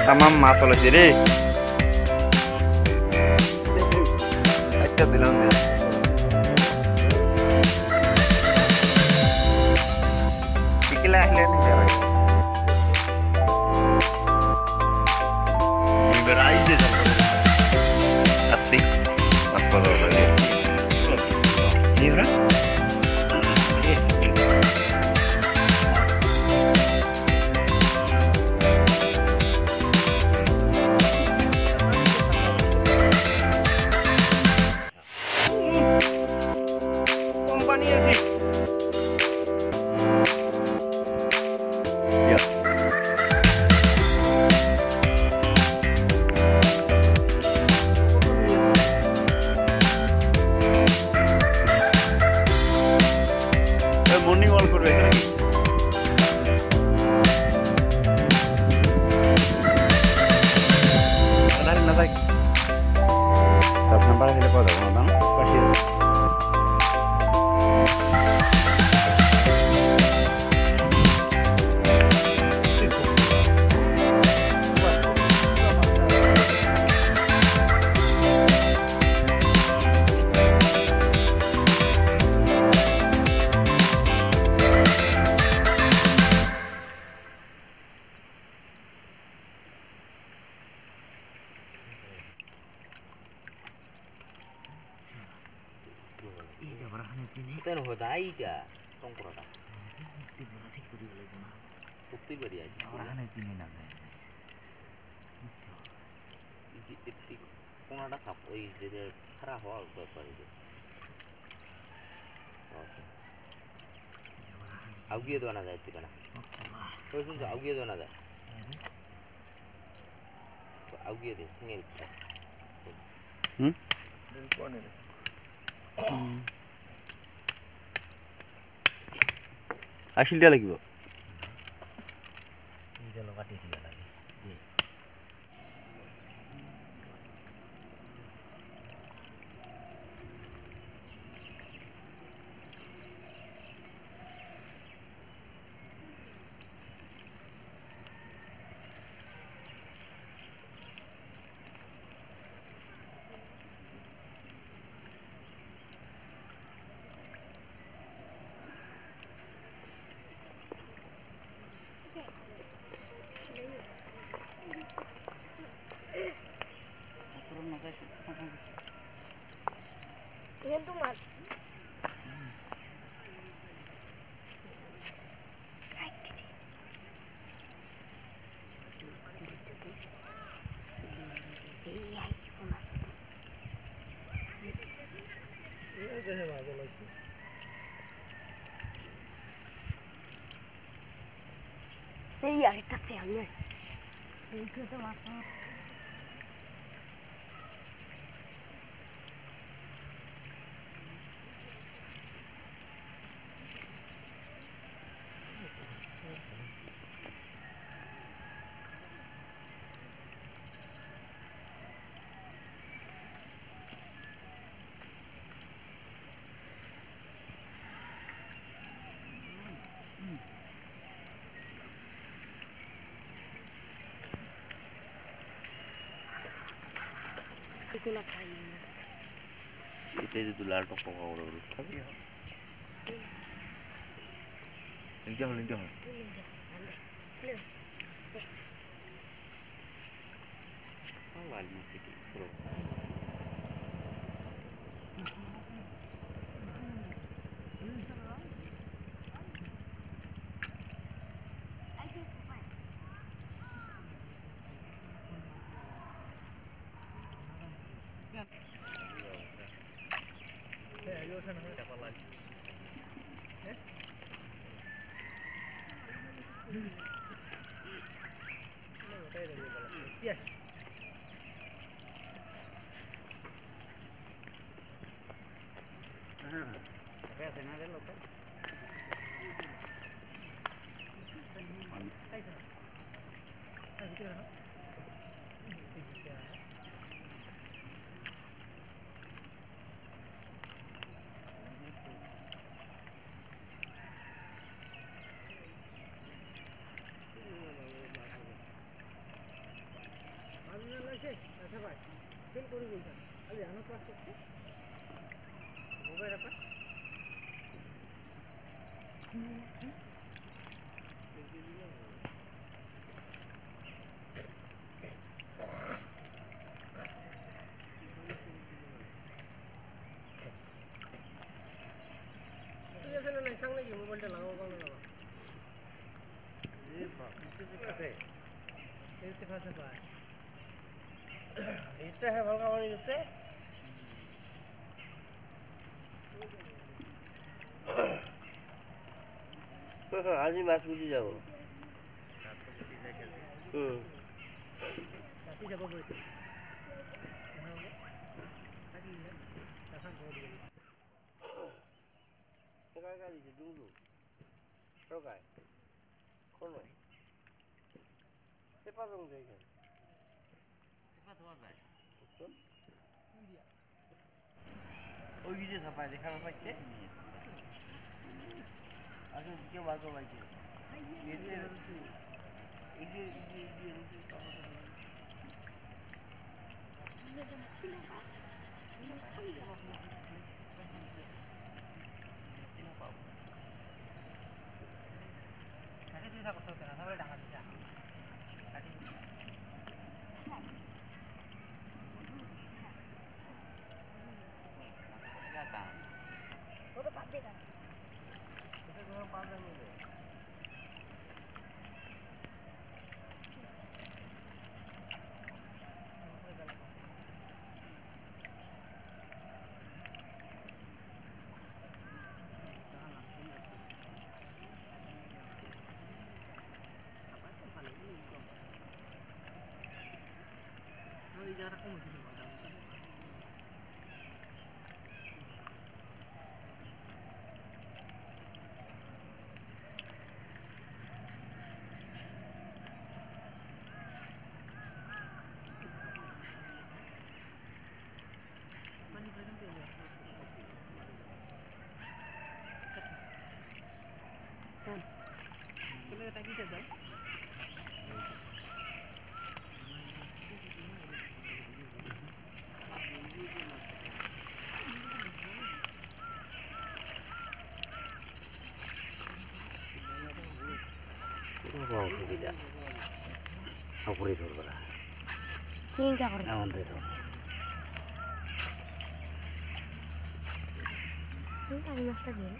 तमाम माछ ওলাইছে রে একটা দিলাম বিকেলে আসলে এবার আইছে আত্তি পাপড় লাগে নিরা মর্নিং ওয়াক করবে নাকি আরে না ভাই সব নাম্বার হলে পাওয়া যাবে না পাশে Kita nuh hodai ya, tongkrongan. Bukti beri aja. Orang itu ini namanya. Ini, kau ada kapu ini jadi kerah hal berapa itu? Augie itu mana ada itu kan? Terus itu augie itu mana ada? Augie itu, tinggal. আসিল দিয়া লাগিব Yan tumat. Iya, kita siangnya. Itu tuh masuk. Itu itu lalu toko kau dulu. Tapi ya. Linjang. Oh, lali sedikit. আজি মাছ গুচি যাব। ওই যে ছাপায় দেখা পাইছে আগে কেউ বাজো পাইছে এই যে অসুবিধা অপরে ধরবো না আমাদের মাছটা দিন